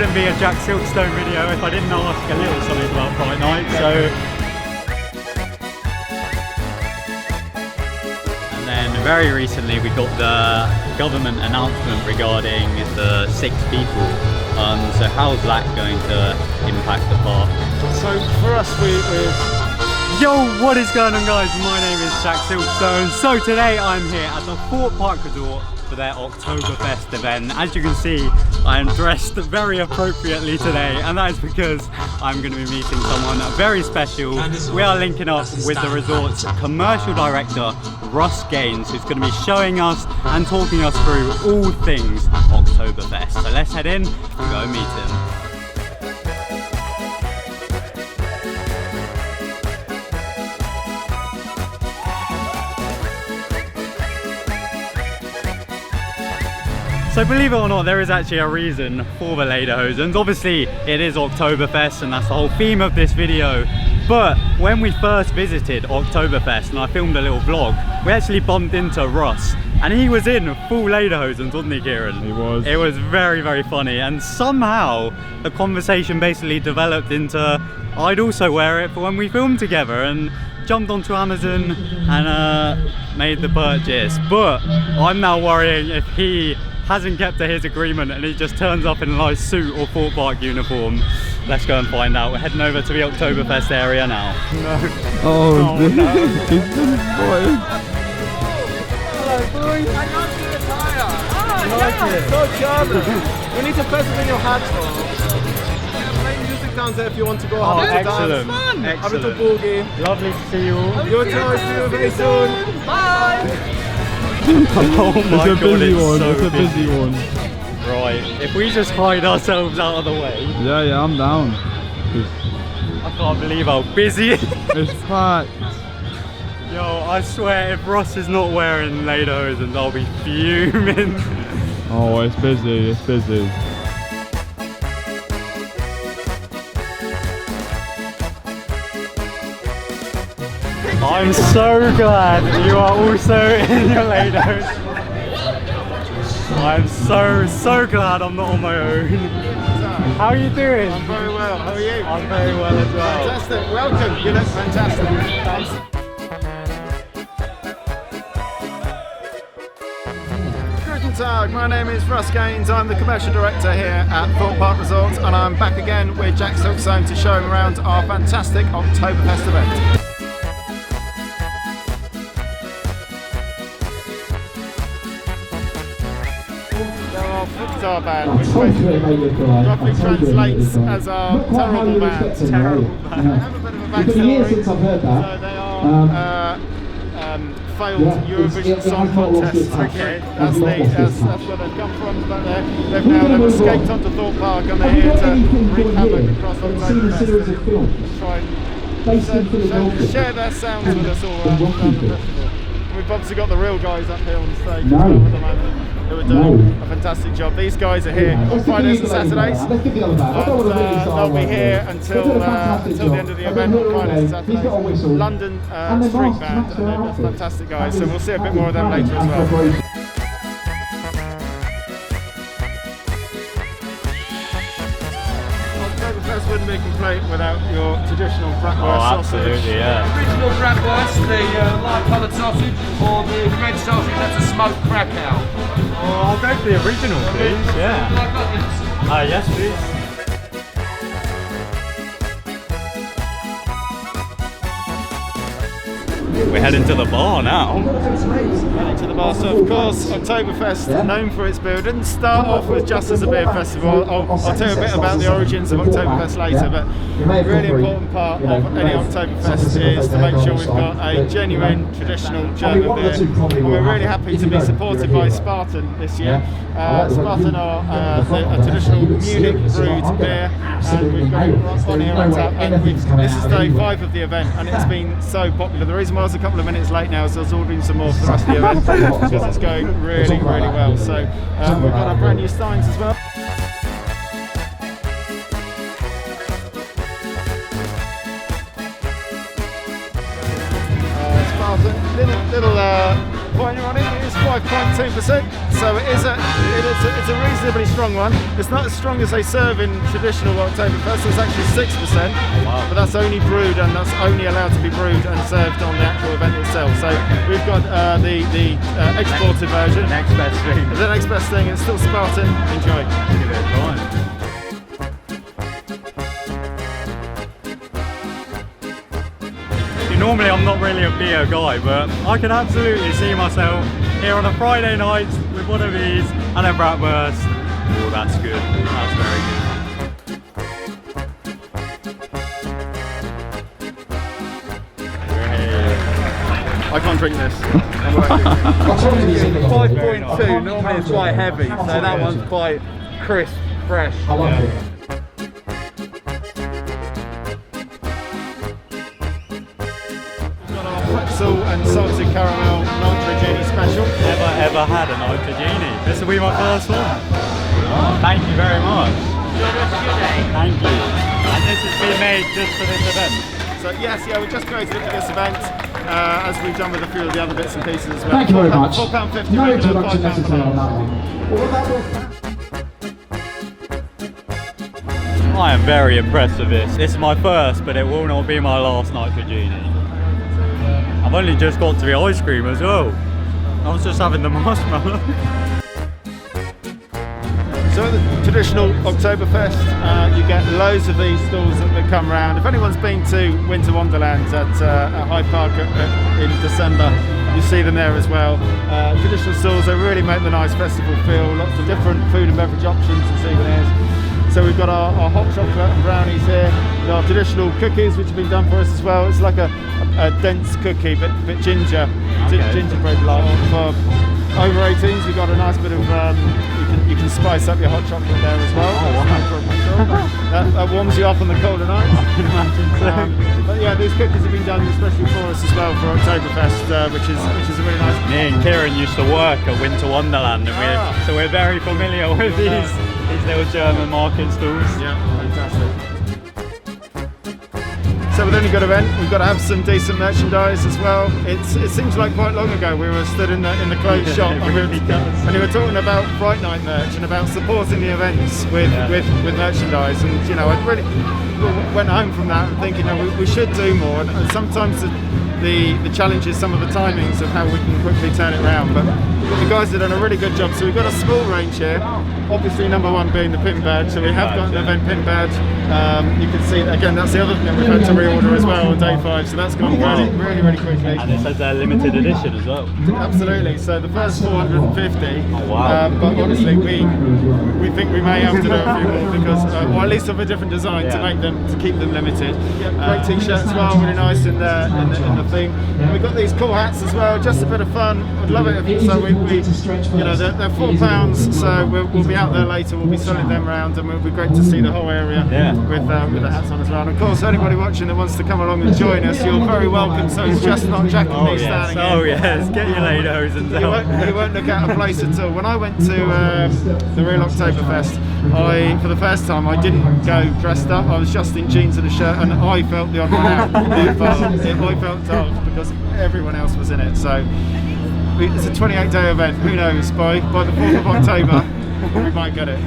wouldn't be a Jack Silkstone video if I didn't ask a little something about Fright Night. And then very recently we got the government announcement regarding the 6 people. So how's that going to impact the park? So for us, Yo, what is going on, guys? My name is TheJackSilkstone. So today I'm here at the Thorpe Park Resort for their Oktoberfest event. As you can see, I am dressed very appropriately today, and that is because I'm going to be meeting someone very special. We are linking up with the resort's commercial director, Russ Gaines, who's going to be showing us and talking us through all things Oktoberfest. So let's head in and go meet him. So believe it or not, there is actually a reason for the Lederhosen. Obviously it is Oktoberfest and that's the whole theme of this video. But when we first visited Oktoberfest and I filmed a little vlog, we actually bumped into Russ. And he was in full Lederhosen, wasn't he, Kieran? He was. It was very, very funny. And somehow the conversation basically developed into I'd also wear it for when we filmed together, and jumped onto Amazon and made the purchase. But I'm now worrying if he hasn't kept to his agreement and he just turns up in a nice suit or Thorpe Park uniform. Let's go and find out. We're heading over to the Oktoberfest area now. No. Oh no. Hello boys. I love the attire. Oh, yeah. So charming. We need to present in your hats for. Playing music down there if you want to go have a excellent. dance. Excellent. Have a little ball game. Lovely to see you all. Your turn, see you very soon. Bye. Oh my god, it's a busy one. Right, if we just hide ourselves out of the way. Yeah, I'm down. I can't believe how busy it is. It's packed. Yo, I swear if Ross is not wearing Lederhosen, I'll be fuming. Oh, it's busy, it's busy. I'm so glad you are also in your Lederhosen. I'm so glad I'm not on my own. How are you doing? I'm very well. How are you? I'm very well as well. Fantastic. Welcome. You look fantastic. Thanks. Guten Tag. My name is Russ Gaines. I'm the commercial director here at Thorpe Park Resort, and I'm back again with Jack Silkstone to show him around our fantastic Oktoberfest event. Our band, which roughly translates as our terrible band. Terrible band. I have a bit of a backstory. So they are failed Eurovision Song Contest. Okay, that's where they've come from. But they've escaped onto Thorpe Park and they're here to wreak havoc across Oktoberfest and try and share their sounds with us all around the festival. We've obviously got the real guys up here on stage as well at the moment, who are doing a fantastic job. These guys are here on Fridays and Saturdays, and they'll be here until the end of the event on Fridays and Saturdays. London street band, and they're just fantastic guys, so we'll see a bit more of them later as well. Oktoberfest wouldn't be complete without your traditional bratwurst sausage. Absolutely, yeah. Original bratwurst, the light coloured sausage, or the red sausage, that's a smoked Krakow. Oh, I'll go for the original, please. Yeah. Yes, please. We're heading to the bar now. Heading to the bar. So of course, Oktoberfest, known for its beer, didn't start off with just as a beer festival. I'll tell you a bit about the origins of Oktoberfest later, but a really important part of any Oktoberfest is to make sure we've got a genuine, traditional German beer. And we're really happy to be supported by Spartan this year. Spartan are a traditional Munich brewed beer, and we've got it on here on tap. And this is day 5 of the event, and it's been so popular. The reason why I was a couple of minutes late now is I was ordering some more for the rest of the event because it's going really, really well. So we've got our brand new Steins as well. Spartan, little pointer on it. It's 5 5.2%, so it's a reasonably strong one. It's not as strong as they serve in traditional Oktoberfest, it's actually 6%, but that's only brewed and that's only allowed to be brewed and served on the actual event itself. So we've got the exported version. The next best thing. The next best thing, it's still Spartan. Enjoy. Give it a try. Normally I'm not really a beer guy, but I can absolutely see myself here on a Friday night with one of these and a bratwurst. Oh, that's good. That's very good. I can't drink this. 5.2, normally it's quite heavy, so that one's quite crisp, fresh. I like it. Pretzel and salted caramel nitrogeni special. Ever had a nitrogeni? This will be my first one. Oh, thank you very much. Thank you. And this has been made just for this event? So yes, we just created it for this event, as we've done with a few of the other bits and pieces as well. Thank you very much. £4.50. No introduction necessary on that one. I am very impressed with this. This is my first, but it will not be my last nitrogeni. I've only just got to the ice cream as well. I was just having the marshmallow. So at the traditional Oktoberfest, you get loads of these stalls that come around. If anyone's been to Winter Wonderland at Hyde Park in December, you see them there as well. Traditional stalls, they really make the nice festival feel. Lots of different food and beverage options and souvenirs. So we've got our hot chocolate and brownies here. We've got our traditional cookies, which have been done for us as well. It's like a dense cookie, but gingerbread like. For over 18s, we've got a nice bit of, you can spice up your hot chocolate there as well. Oh, wow. That warms you up on the colder nights. I can imagine so. But yeah, these cookies have been done especially for us as well for Oktoberfest, which is a really nice. Me and Kieran used to work at Winter Wonderland, and so we're very familiar with these little German market stalls. Yeah, fantastic. So with any good event, we've got to have some decent merchandise as well. It seems like quite long ago we were stood in the clothes shop and we were talking about Fright Night merch and about supporting the events with merchandise. And you know, I really went home from that and thinking, we should do more. And sometimes the challenge is some of the timings of how we can quickly turn it around. But the guys have done a really good job. So we've got a small range here. Obviously, number one being the pin badge. So we have got an event pin badge. You can see that again. That's the other thing we've had to reorder as well on day 5. So that's gone really quickly. And it says a limited edition as well. Absolutely. So the first 450. Oh, wow. But honestly, we think we may have to do a few more because, or at least of a different design to keep them limited. Great t-shirt as well, really nice in the thing. And we've got these cool hats as well. Just a bit of fun. I'd love it if so. They're £4. So we'll be out there later. We'll be selling them around, and it'll be great to see the whole area with the hats on as well. And of course, anybody watching that wants to come along and join us, you're very welcome. So it's just not Jack and me standing here. Oh yes, get your Lederhosen out. You won't look out of place at all. When I went to the real Oktoberfest, for the first time I didn't go dressed up. I was just in jeans and a shirt, and I felt the odd one out. I felt daft because everyone else was in it. So it's a 28-day event. Who knows? By the 4th of October, we might get it.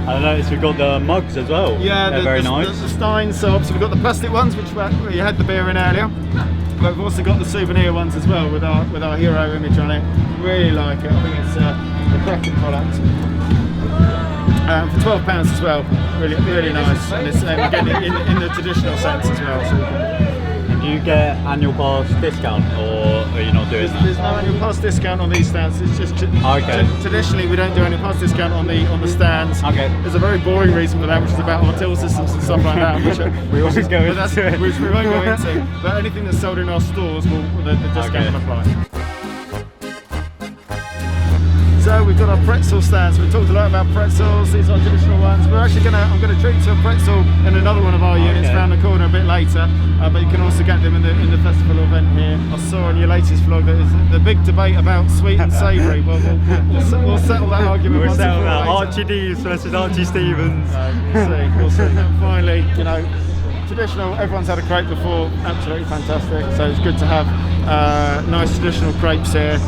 I noticed we've got the mugs as well. Yeah, they're very nice. The Steins. So obviously we've got the plastic ones, which you had the beer in earlier. But we've also got the souvenir ones as well with our hero image on it. Really like it. I think it's a cracking product. For £12 as well. Really nice. And it's again in the traditional sense as well. So do you get annual pass discount, or are you not doing that? There's no annual pass discount on these stands. It's just traditionally we don't do annual pass discount on the stands. Okay. There's a very boring reason for that, which is about our till systems and stuff like that, which we always go into it. Which we won't go into. But anything that's sold in our stores the discount will apply. So we've got our pretzel stands. We've talked a lot about pretzels. These are traditional ones. I'm going to treat you to a pretzel in another one of our units around the corner a bit later. But you can also get them in the festival event here. I saw on your latest vlog that is the big debate about sweet and savoury. Well, we'll settle that argument. We'll settle that. Archie Dees versus Archie Stevens. We'll see. And finally, traditional. Everyone's had a crepe before. Absolutely fantastic. So it's good to have nice traditional crepes here,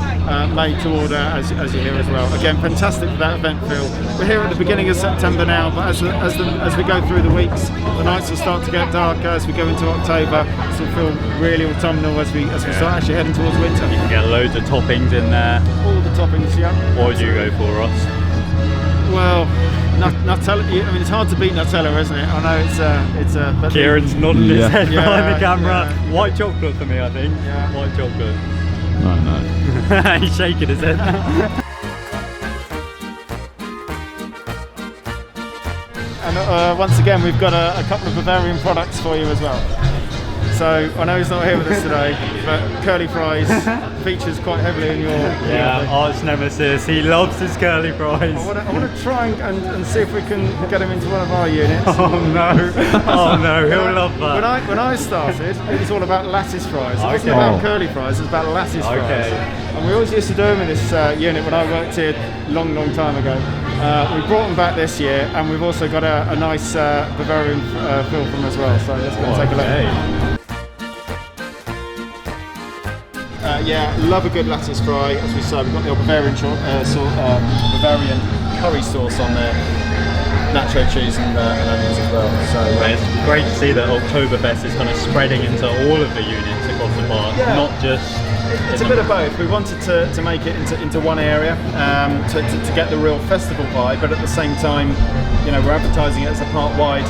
made to order as you hear as well. Again, fantastic for that event feel. We're here at the beginning of September now, but as we go through the weeks, the nights will start to get darker as we go into October. So we'll feel really autumnal as we start actually heading towards winter. You can get loads of toppings in there. All the toppings, yeah. What would you go for, Ross? Well, Nutella. I mean, it's hard to beat Nutella, isn't it? I know it's a. But Kieran's nodding his head behind the camera. Yeah. White chocolate for me, I think. Yeah. White chocolate. No. He's shaking his head. And once again, we've got a couple of Bavarian products for you as well. So I know he's not here with us today, but curly fries features quite heavily in your. Yeah, arch nemesis. He loves his curly fries. I want to try and see if we can get him into one of our units. Oh no! Oh no! He'll love that. When I started, it was all about lattice fries. It wasn't Okay. about curly fries. It was about lattice fries. Okay. And we always used to do them in this unit when I worked here long time ago. We brought them back this year, and we've also got a nice Bavarian feel from them as well. So let's go and take a look. Yeah, love a good lattice fry. As we say, we've got the Bavarian Bavarian curry sauce on there, nacho cheese and onions as well. So It's great to see that Oktoberfest is kind of spreading into all of the units across the park, Yeah. not just. it's a bit of both. We wanted to make it into one area to get the real festival vibe, but at the same time, you know, we're advertising it as a park-wide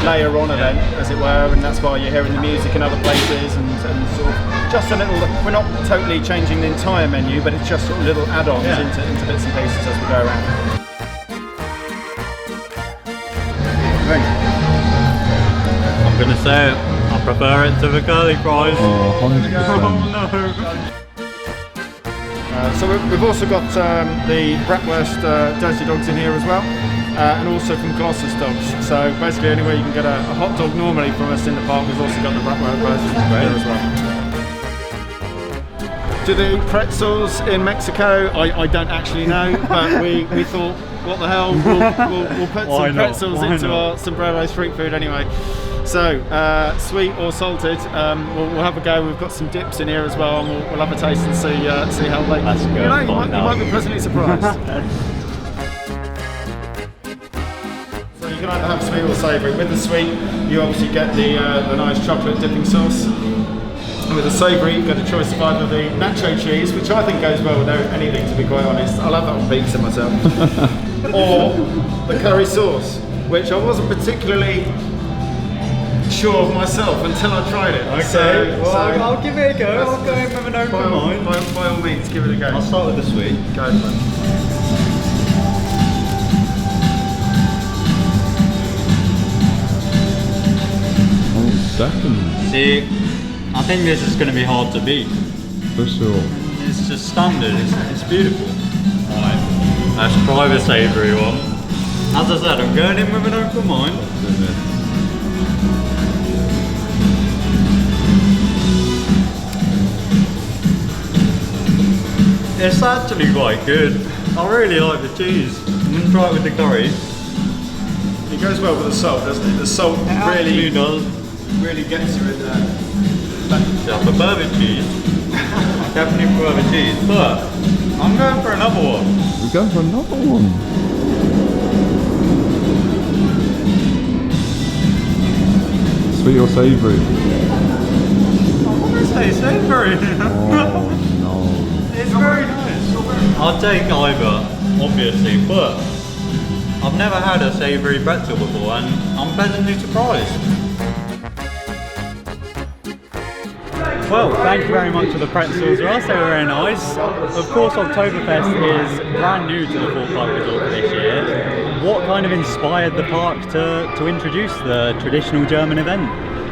layer on event, as it were, and that's why you're hearing the music in other places and sort of just a little. We're not totally changing the entire menu, but it's just sort of little add-ons into bits and pieces as we go around. I'm gonna say it. I prefer it to the curly fries. Oh, 100%. Oh no! So we've also got the bratwurst dirty dogs in here as well, and also from Colossus dogs. So basically anywhere you can get a hot dog normally from us in the park, we've also got the bratwurst version here as well. Do they eat pretzels in Mexico? I don't actually know, but we thought, what the hell, we'll put Why some not? pretzels Why into not? our sombrero street food anyway. So, sweet or salted, we'll have a go. We've got some dips in here as well, and we'll have a taste and see how they. Let's go You know, and you find might out. be pleasantly surprised. So you can either have sweet or savoury. With the sweet, you obviously get the nice chocolate dipping sauce. And with the savoury, you've got a choice of either the nacho cheese, which I think goes well with anything, to be quite honest. I love that on pizza myself. Or the curry sauce, which I wasn't particularly sure of myself until I tried it. Okay, well, I'll give it a go. I'll go in with an open mind. By all means, give it a go. I'll start with the sweet. Go for it. Seconds, See, I think this is going to be hard to beat. for sure. It's just standard. It's beautiful. Alright, let's try the savoury one. As I said, I'm going in with an open mind. It's actually quite good. I really like the cheese. I'm going to try it with the curry. It goes well with the salt, doesn't it? The salt Really does. really gets you in there. Yeah, I prefer the cheese. I definitely prefer the cheese, but I'm going for another one. We're going for another one. Sweet or savoury? I'm going to say savoury. Oh no. It's very nice. I'll take either, obviously, but I've never had a savoury pretzel before and I'm pleasantly surprised. Well, thank you very much for the pretzels, Russ. They were very nice. Of course, Oktoberfest is brand new to the Thorpe Park Resort for this year. What kind of inspired the park to introduce the traditional German event?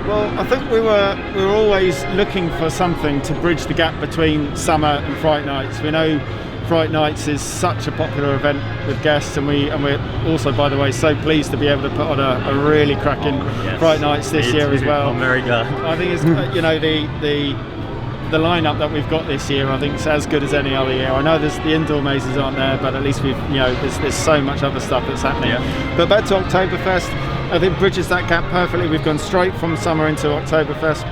Well, I think we were always looking for something to bridge the gap between summer and Fright Nights. We know Fright Nights is such a popular event with guests, and we're also, by the way, so pleased to be able to put on a really cracking Fright Nights this year as well. I'm very glad. I think it's you know the lineup that we've got this year, I think, is as good as any other year. I know the indoor mazes aren't there, but at least there's so much other stuff that's happening. Yeah. But back to Oktoberfest, I think bridges that gap perfectly. We've gone straight from summer into Oktoberfest.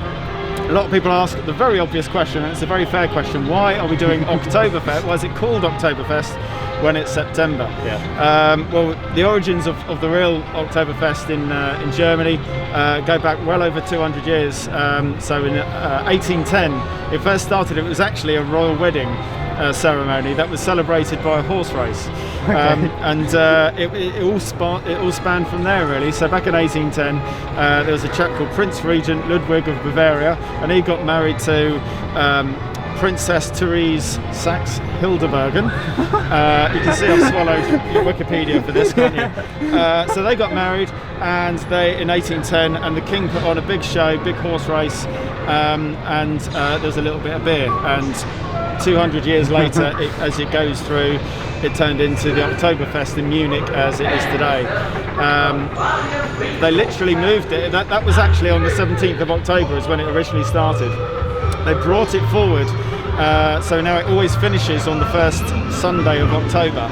a lot of people ask the very obvious question, and it's a very fair question: why are we doing Oktoberfest? Why is it called Oktoberfest when it's September? Well, the origins of the real Oktoberfest in Germany go back well over 200 years. So in 1810, it first started. It was actually a royal wedding ceremony that was celebrated by a horse race, and it all spanned from there really. So back in 1810, there was a chap called Prince Regent Ludwig of Bavaria, and he got married to Princess Therese Saxe-Hildebergen. You can see I've swallowed Wikipedia for this, can't you? So they got married, and in 1810, and the king put on a big show, big horse race, and there was a little bit of beer, and 200 years later, as it goes through, it turned into the Oktoberfest in Munich as it is today. They literally moved it. That was actually on the 17th of October is when it originally started. They brought it forward, so now it always finishes on the first Sunday of October,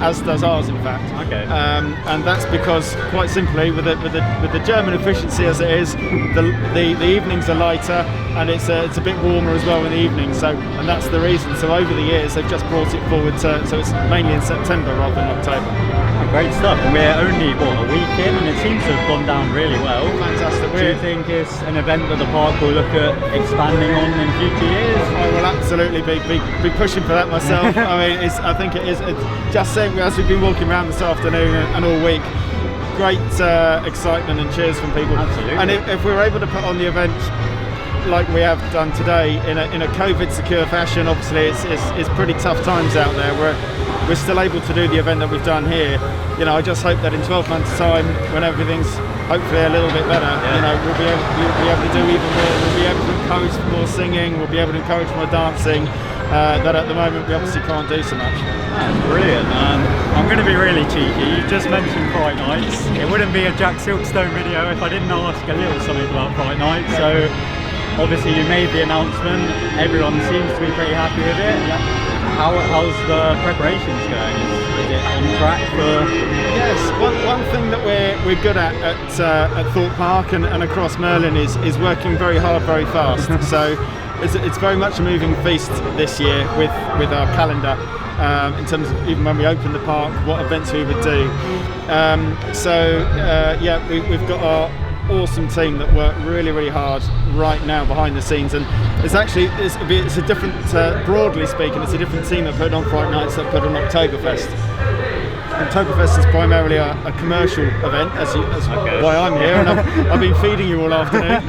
as does ours, in fact. Okay. And that's because, quite simply, with the German efficiency as it is, the evenings are lighter, and it's a bit warmer as well in the evening. So, and that's the reason. So over the years, they've just brought it forward so it's mainly in September rather than October. Great stuff. And we're only a week in, and it seems to have gone down really well. Fantastic. Do you think it's an event that the park will look at expanding on in future years? I will absolutely be pushing for that myself. I mean, I think it is. Just saying, as we've been walking around this afternoon and all week, great excitement and cheers from people. Absolutely. And if we're able to put on the event like we have done today in a COVID secure fashion, obviously it's pretty tough times out there. We're still able to do the event that we've done here. You know, I just hope that in 12 months' time, when everything's hopefully a little bit better, you know, we'll be able to do even more. We'll be able to encourage more singing. We'll be able to encourage more dancing. That at the moment we obviously can't do so much. That's brilliant. I'm going to be really cheeky. You just mentioned Fright Nights. It wouldn't be a Silkstone video if I didn't ask a little something about Fright Nights. So obviously you made the announcement. Everyone seems to be pretty happy with it. How's the preparations going? Is it on track for? Yes, one thing that we're good at Thorpe Park and across Merlin is working very hard, very fast. So it's very much a moving feast this year with our calendar in terms of even when we open the park, what events we would do. Yeah, we've got our awesome team that work really hard right now behind the scenes, and it's a different, broadly speaking, it's a different team that put on Fright Nights that put on Oktoberfest. Oktoberfest is primarily a commercial event, as why I'm here, and I've been feeding you all afternoon.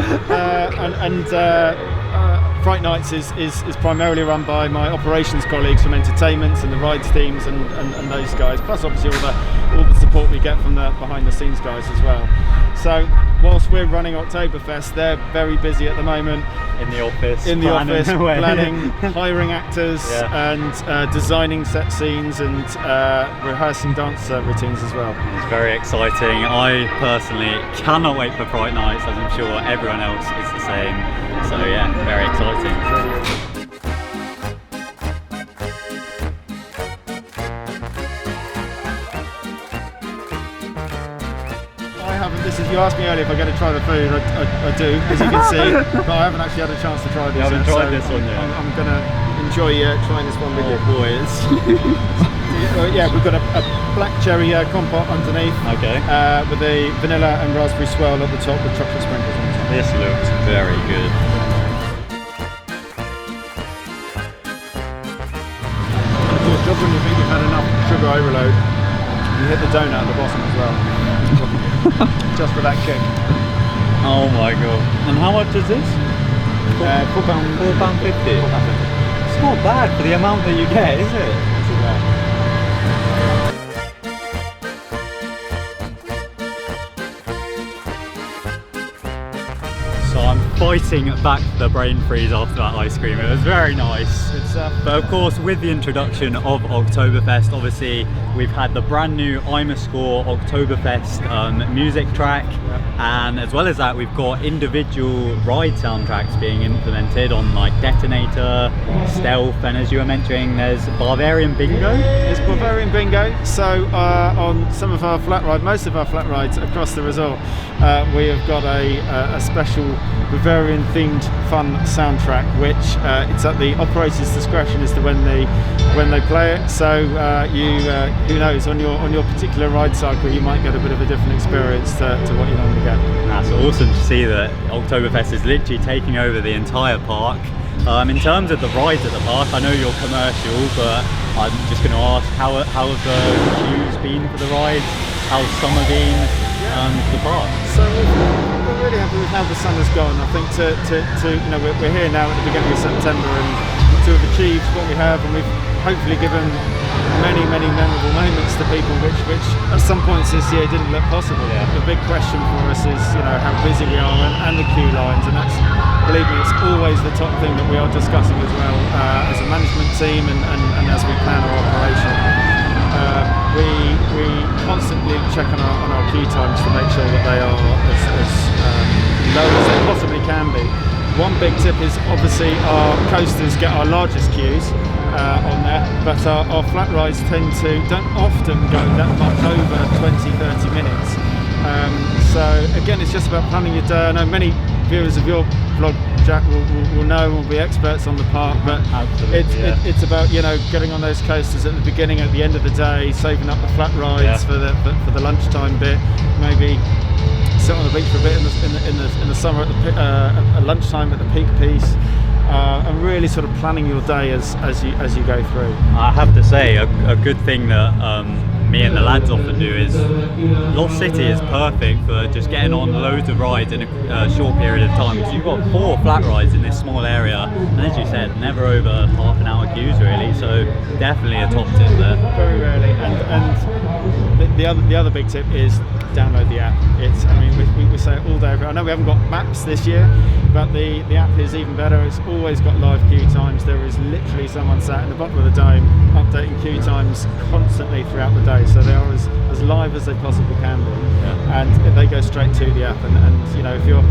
Fright Nights is primarily run by my operations colleagues from entertainments and the rides teams and those guys, plus obviously all the support we get from the behind the scenes guys as well. So whilst we're running Oktoberfest, they're very busy at the moment in the office, planning, hiring actors, and designing set scenes and rehearsing dance routines as well. It's very exciting. I personally cannot wait for Fright Nights, as I'm sure everyone else is the same. So yeah, very exciting. You asked me earlier if I get to try the food. I do, as you can see, but I haven't actually had a chance to try this. You haven't tried this one yet? I'm going to enjoy trying this one with you. Oh boy, yeah, we've got a black cherry compote underneath, with a vanilla and raspberry swirl at the top with chocolate sprinkles on the top. This looks very good. And of course, just when you think you've had enough sugar overload, you hit the donut at the bottom as well. Just for that kick. Oh my god. And how much is this? £4.50. It's not bad for the amount that you get, is it? So I'm fighting back the brain freeze after that ice cream. It was very nice. It's stuff. But of course, with the introduction of Oktoberfest, obviously we've had the brand new IMAscore Oktoberfest music track, and as well as that, we've got individual ride soundtracks being implemented on like Detonator, Stealth, and as you were mentioning, there's Bavarian Bingo. It's Bavarian Bingo. So on some of our flat rides, most of our flat rides across the resort, we have got a special Bavarian themed fun soundtrack, which it's at the operator's discretion as to when they play it. So who knows, on your particular ride cycle you might get a bit of a different experience to what you normally get. That's awesome to see that Oktoberfest is literally taking over the entire park. In terms of the rides at the park, I know you're commercial, but I'm just going to ask, how have the queues been for the rides? How's summer been for the park? So we're really happy with how the summer's gone. I think we're here now at the beginning of September, and to have achieved what we have, and we've hopefully given many memorable moments to people, which at some points this year didn't look possible. The big question for us is how busy we are and the queue lines, and that's, believe me, it's always the top thing that we are discussing as well as a management team and as we plan our operation. We constantly check on our queue times to make sure that they are as low as they possibly can be. One big tip is obviously our coasters get our largest queues on there, but our flat rides don't often go that much over 20-30 minutes. So again, it's just about planning your day. I know many viewers of your vlog, Jack, will know, will be experts on the park, but it's about getting on those coasters at the beginning, at the end of the day, saving up the flat rides for the lunchtime bit, maybe sit on the beach for a bit in the summer at lunchtime at the peak piece, and really sort of planning your day as you go through. I have to say, a good thing that me and the lads often do is Lost City is perfect for just getting on loads of rides in a short period of time, because you've got 4 flat rides in this small area, and as you said, never over half an hour queues really, so definitely a top tip there. Very rarely. And the other big tip is download the app. We say it all day. I know we haven't got maps this year, but the app is even better. It's always got live queue times. There is literally someone sat in the bottom of the dome updating queue times constantly throughout the day, so they are as live as they possibly can be. And they go straight to the app, and if you're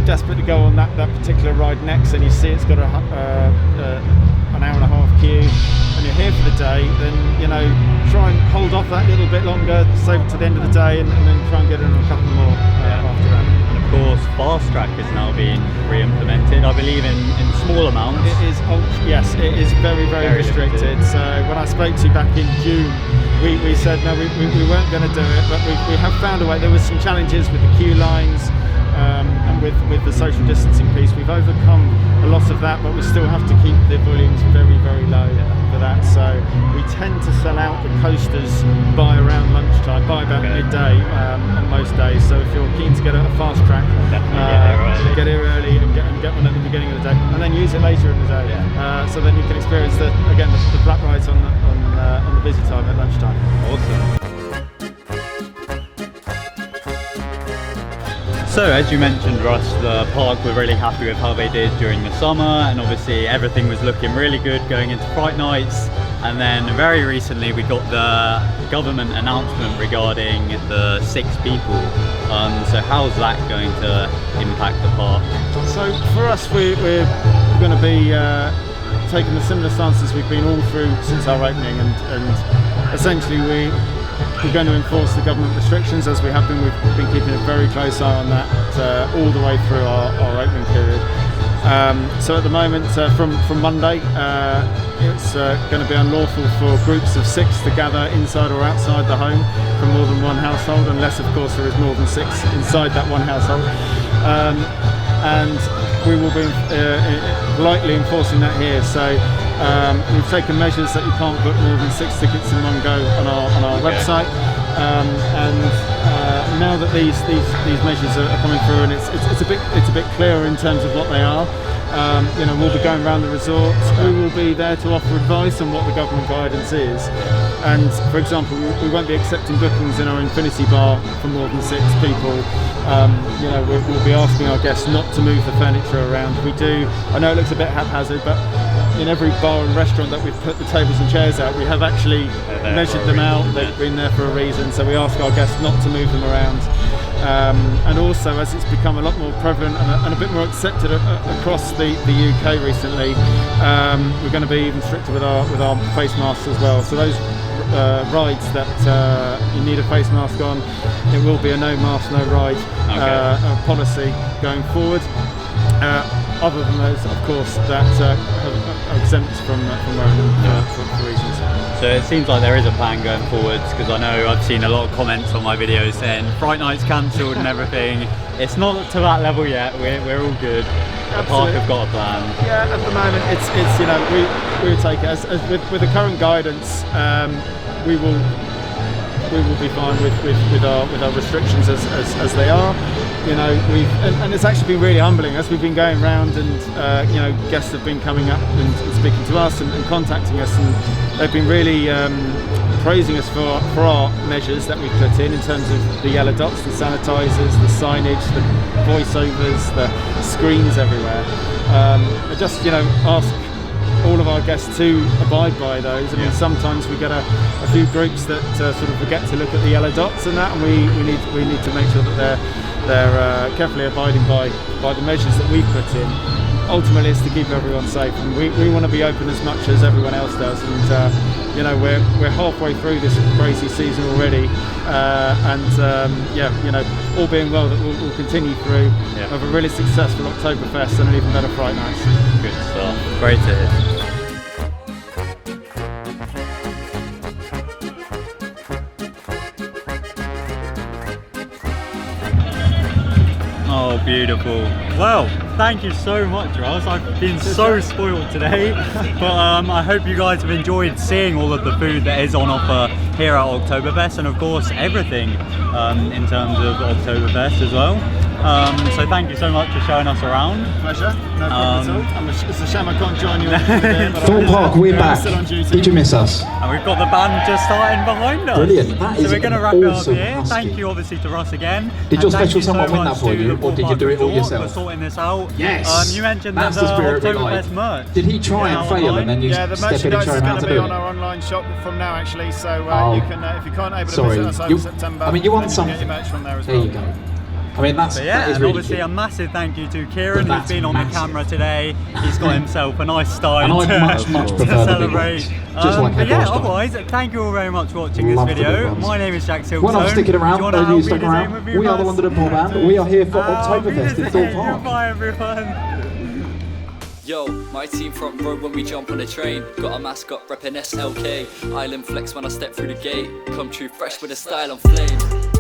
desperate to go on that particular ride next and you see it's got an hour and a half queue and you're here for the day, then try and hold off that little bit longer, save it to the end of the day, and then try and get in a couple more after that. And of course, Fast Track is now being re-implemented, I believe in small amounts. It is, yes, it is very restricted. So when I spoke to you back in June, we said no, we weren't going to do it, but we have found a way. There was some challenges with the queue lines, and with the social distancing piece. We've overcome a lot of that, but we still have to keep the volumes very low for that. So we tend to sell out the coasters by around lunchtime, by about midday on most days. So if you're keen to get a fast track, get here early and get one at the beginning of the day, and then use it later in the day. So then you can experience the flat rides on the busy time at lunchtime. Awesome. So as you mentioned, Russ, the park were really happy with how they did during the summer, and obviously everything was looking really good going into Fright Nights, and then very recently we got the government announcement regarding the 6 people. So how's that going to impact the park? So for us, we're going to be taking the similar stances we've been all through since our opening, and essentially we're going to enforce the government restrictions as we have been. We've been keeping a very close eye on that all the way through our opening period. So at the moment, from Monday, it's going to be unlawful for groups of 6 to gather inside or outside the home from more than one household, unless of course there is more than 6 inside that one household. And we will be lightly enforcing that here. So we've taken measures that you can't book more than 6 tickets in one go on our website. And now that these measures are coming through, and it's a bit clearer in terms of what they are. We'll be going around the resort. We will be there to offer advice on what the government guidance is. And for example, we won't be accepting bookings in our Infinity Bar for more than 6 people. We'll be asking our guests not to move the furniture around. I know it looks a bit haphazard, but in every bar and restaurant that we've put the tables and chairs out, we have actually measured them out. They've been there for a reason, so we ask our guests not to move them around. And also, as it's become a lot more prevalent and a bit more accepted across the UK recently, we're going to be even stricter with our face masks as well. So those rides that you need a face mask on, it will be a no mask, no ride policy going forward. Other than those, of course, that are exempt from wearing them for reasons. So it seems like there is a plan going forwards, because I know I've seen a lot of comments on my videos saying Fright Night's cancelled and everything. It's not to that level yet. We're all good. The park have got a plan. Yeah, at the moment it's you know, we would take it as with the current guidance, we will be fine with our restrictions as they are. You know, and it's actually been really humbling as we've been going around, and you know, guests have been coming up and speaking to us and contacting us, and they've been really praising us for our measures that we've put in terms of the yellow dots, the sanitisers, the signage, the voiceovers, the screens everywhere. I just, you know, ask all of our guests to abide by those. I mean, sometimes we get a few groups that sort of forget to look at the yellow dots and that, and we need to make sure that they're carefully abiding by the measures that we've put in. Ultimately, it's to keep everyone safe, and we want to be open as much as everyone else does. And you know, we're halfway through this crazy season already, and yeah, you know, all being well, that we'll continue through. Have a really successful Oktoberfest and an even better Fright Night. Good stuff. Great to hear. Oh, beautiful. Well, thank you so much, Russ. I've been so spoiled today, but I hope you guys have enjoyed seeing all of the food that is on offer here at Oktoberfest, and of course everything in terms of Oktoberfest as well. So thank you so much for showing us around. Pleasure, no problem at all. It's a shame I can't join you today, but Thorpe Park, we're back. still on duty. Did you miss us? And we've got the band just starting behind us. Brilliant. That is so we're going to wrap it up awesome here. husky. Thank you obviously to Russ again. Did your And thank special you so someone win much that for to you, the or did you Thorpe do it all Park yourself? for sorting this out. Yes. You mentioned That's there's the spirit we Oktoberfest like. merch. Did he try and fail and then you Yeah, the step in and merchandise show is him how going to to be do on it? our online shop from now, actually. So you can, if you can't able to Sorry. visit us over September, I mean, you want then some. can get your merch from there as There well. you go. I mean, that Yeah, is and really obviously cute. a massive thank you to Kieran, But who's been on that's the camera today. He's got himself a nice stein And I'd much to prefer the big celebrate. ones. Just like But a yeah, Goldstein. otherwise, thank you all very much for watching Love this the big video. ones. My name is TheJackSilkstone. Well, I'm sticking around. Do you want to Those of help you me stuck the same around. with you, We are the Russ? London Poor Band. We are here for Oktoberfest in Thorpe Park. Goodbye, everyone. Yo, my team front row when we jump on a train. Got a mascot reppin' SLK. Island flex when I step through the gate. Come true fresh with a style on flame.